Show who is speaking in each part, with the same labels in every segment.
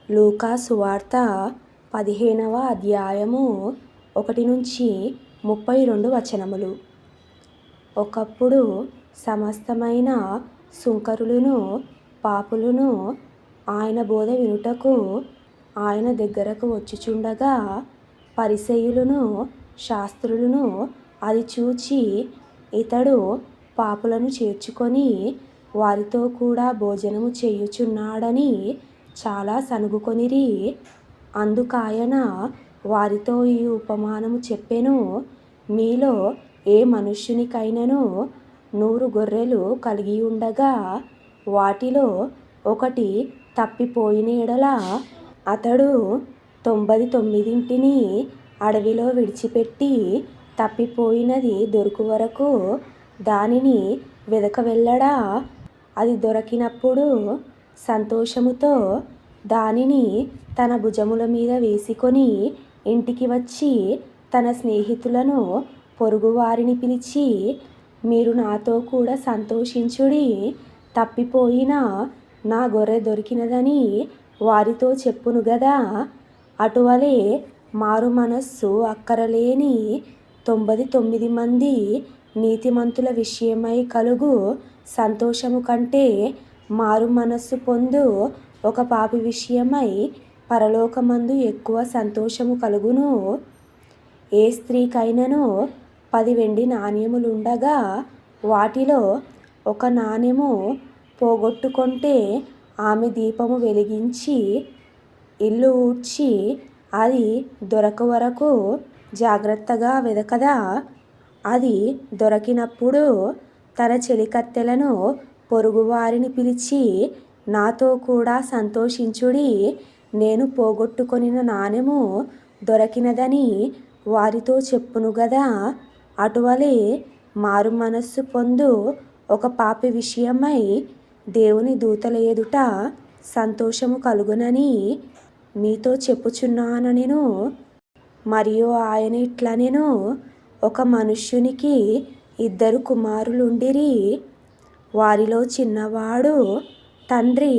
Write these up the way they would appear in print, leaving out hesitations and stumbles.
Speaker 1: లూకా సువార్త 15వ అధ్యాయము 1-32 ఒకప్పుడు సమస్తమైన సుంకరులను పాపులను ఆయన బోధ వినుటకు ఆయన దగ్గరకు వచ్చుచుండగా పరిసయ్యులను శాస్త్రులను అది చూచి ఇతడు పాపులను చేర్చుకొని వారితో కూడా భోజనము చేయుచున్నాడని చాలా సణుగుకొనిరి. అందుకాయన వారితో ఈ ఉపమానము చెప్పెను. మీలో ఏ మనుష్యునికైనను 100 గొర్రెలు కలిగి ఉండగా వాటిలో ఒకటి తప్పిపోయిన యెడల అతడు 99 అడవిలో విడిచిపెట్టి తప్పిపోయినది దొరుకు వరకు దానిని వెదక వెళ్ళడా? అది దొరకినప్పుడు సంతోషముతో దానిని తన భుజముల మీద వేసుకొని ఇంటికి వచ్చి తన స్నేహితులను పొరుగువారిని పిలిచి, మీరు నాతో కూడా సంతోషించుడి, తప్పిపోయిన నా గొర్రె దొరికినదని వారితో చెప్పును గదా. అటువలే మారు మనస్సు అక్కరలేని 99 మంది నీతిమంతుల విషయమై కలుగు సంతోషము కంటే మారు మనస్సు పొందు ఒక పాపి విషయమై పరలోకమందు ఎక్కువ సంతోషము కలుగును. ఏ స్త్రీకైనను 10 వెండి నాణ్యములుండగా వాటిలో ఒక నాణెము పోగొట్టుకొంటే ఆమె దీపము వెలిగించి ఇల్లు ఊడ్చి అది దొరక వరకు జాగ్రత్తగా వెదకదా? అది దొరకినప్పుడు తన చెలికత్తెలను పొరుగువారిని పిలిచి, నాతో కూడా సంతోషించుడి, నేను పోగొట్టుకొనిన నాణెము దొరకినదని వారితో చెప్పును గదా. అటువలే మారు మనస్సు పొందు ఒక పాపి విషయమై దేవుని దూతల ఎదుట సంతోషము కలుగునని మీతో చెప్పుచున్నానెను. మరియు ఆయన ఇట్లనెను, ఒక మనుష్యునికి 2 కుమారులుండిరి. వారిలో చిన్నవాడు, తండ్రి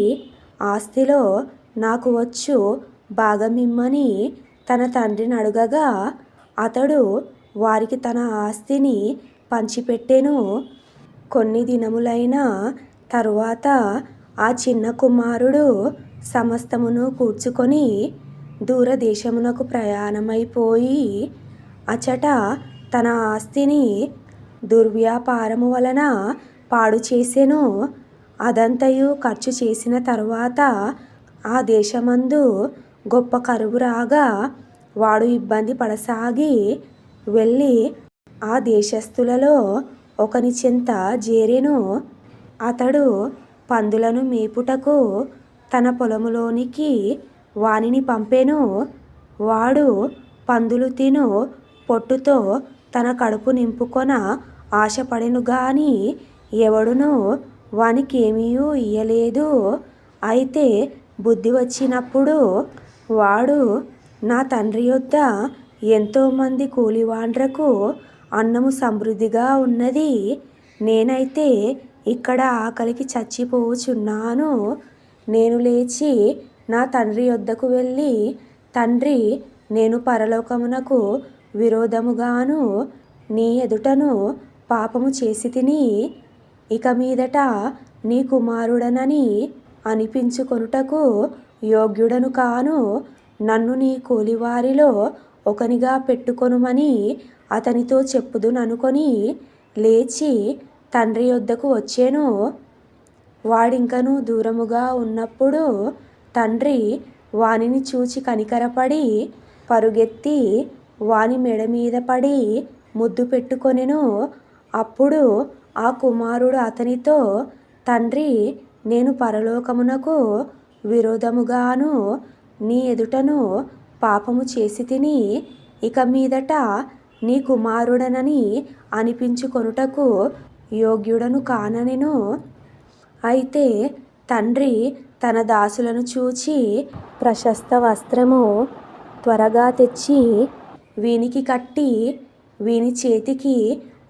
Speaker 1: ఆస్తిలో నాకు వచ్చు భాగమిమ్మని తన తండ్రిని అడుగగా అతడు వారికి తన ఆస్తిని పంచిపెట్టెను. కొన్ని దినములైన తరువాత ఆ చిన్న కుమారుడు సమస్తమును కూర్చుకొని దూరదేశమునకు ప్రయాణమైపోయి అచట తన ఆస్తిని దుర్వ్యాపారము వలన పాడు చేసెను. అదంతయు ఖర్చు చేసిన తరువాత ఆ దేశమందు గొప్ప కరువు రాగా వాడు ఇబ్బంది పడసాగి వెళ్ళి ఆ దేశస్థులలో ఒకని చెంత చేరెను. అతడు పందులను మేపుటకు తన పొలములోనికి వానిని పంపెను. వాడు పందులు తిను పొట్టుతో తన కడుపు నింపుకొన ఆశపడెను గాని ఎవడునూ వానికేమియూ ఇయ్యలేదు. అయితే బుద్ధి వచ్చినప్పుడు వాడు, నా తండ్రి యొద్ద ఎంతోమంది కూలివాండ్రకు అన్నము సమృద్ధిగా ఉన్నది, నేనైతే ఇక్కడ ఆకలికి చచ్చిపోవుచున్నాను. నేను లేచి నా తండ్రి యొద్దకు వెళ్ళి, తండ్రి, నేను పరలోకమునకు విరోధముగాను నీ ఎదుటను పాపము చేసితిని. ఇక మీదట నీ కుమారుడనని అనిపించుకొనుటకు యోగ్యుడను కాను. నన్ను నీ కూలివారిలో ఒకనిగా పెట్టుకొనుమని అతనితో చెప్పుదుననుకొని లేచి తండ్రి యొద్దకు వచ్చెను. వాడింకను దూరముగా ఉన్నప్పుడు తండ్రి వానిని చూచి కనికరపడి పరుగెత్తి వాని మెడ మీద పడి ముద్దు పెట్టుకొనెను. అప్పుడు ఆ కుమారుడు అతనితో, తండ్రి, నేను పరలోకమునకు విరోధముగాను నీ ఎదుటను పాపము చేసితిని. ఇక మీదట నీ కుమారుడనని అనిపించుకొనుటకు యోగ్యుడను కాననెను. అయితే తండ్రి తన దాసులను చూచి, ప్రశస్త వస్త్రము త్వరగా తెచ్చి వీనికి కట్టి వీని చేతికి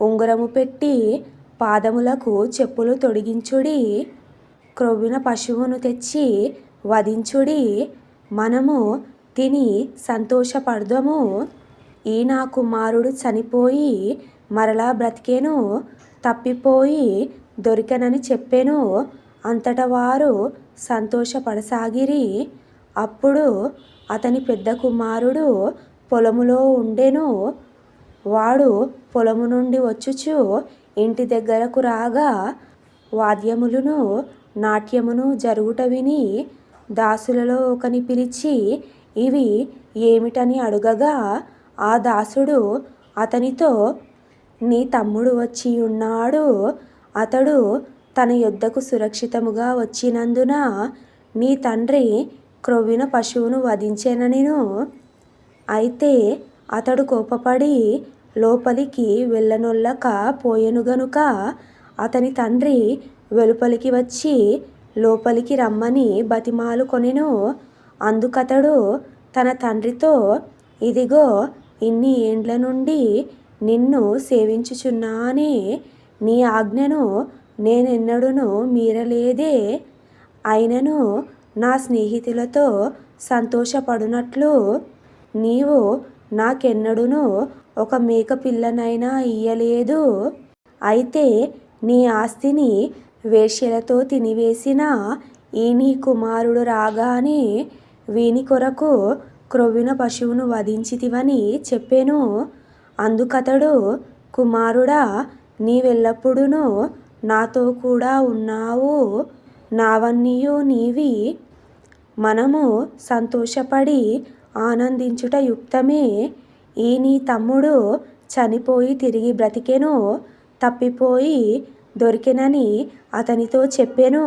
Speaker 1: ఉంగరము పెట్టి పాదములకు చెప్పులు తొడిగించుడి. క్రొవ్విన పశువును తెచ్చి వధించుడి. మనము తిని సంతోషపడదము. ఈ నా కుమారుడు చనిపోయి మరలా బ్రతికేను, తప్పిపోయి దొరికెనని చెప్పెను. అంతటా వారు సంతోషపడసాగిరి. అప్పుడు అతని పెద్ద కుమారుడు పొలములో ఉండెను. వాడు పొలము నుండి వచ్చుచు ఇంటి దగ్గరకు రాగా వాద్యములను నాట్యమును జరుగుట విని దాసులలో ఒకని పిలిచి ఇవి ఏమిటని అడుగగా ఆ దాసుడు అతనితో, నీ తమ్ముడు వచ్చి ఉన్నాడు. అతడు తన యొద్దకు సురక్షితముగా వచ్చినందున నీ తండ్రి క్రొవ్విన పశువును వధించెననెను. అయితే అతడు కోపపడి లోపలికి వెళ్ళనొల్లక పోయెను గనుక అతని తండ్రి వెలుపలికి వచ్చి లోపలికి రమ్మని బతిమాలుకొనెను. అందుకతడు తన తండ్రితో, ఇదిగో ఇన్ని ఏండ్ల నుండి నిన్ను సేవించుచున్నానే, నీ ఆజ్ఞను నేనెన్నడూను మీరలేదే. అయినను నా స్నేహితులతో సంతోషపడునట్లు నీవు నాకెన్నడూను ఒక మేక పిల్లనైనా ఇయ్యలేదు. అయితే నీ ఆస్తిని వేశ్యలతో తినివేసిన ఈ నీ కుమారుడు రాగానే వీని కొరకు క్రొవ్విన పశువును వధించితివని చెప్పెను. అందుకతడు, కుమారుడా, నీవెల్లప్పుడూను నాతో కూడా ఉన్నావు, నావన్నీయు నీవి. మనము సంతోషపడి ఆనందించుట యుక్తమే. ఈ నీ తమ్ముడు చనిపోయి తిరిగి బ్రతికెను, తప్పిపోయి దొరికెనని అతనితో చెప్పెను.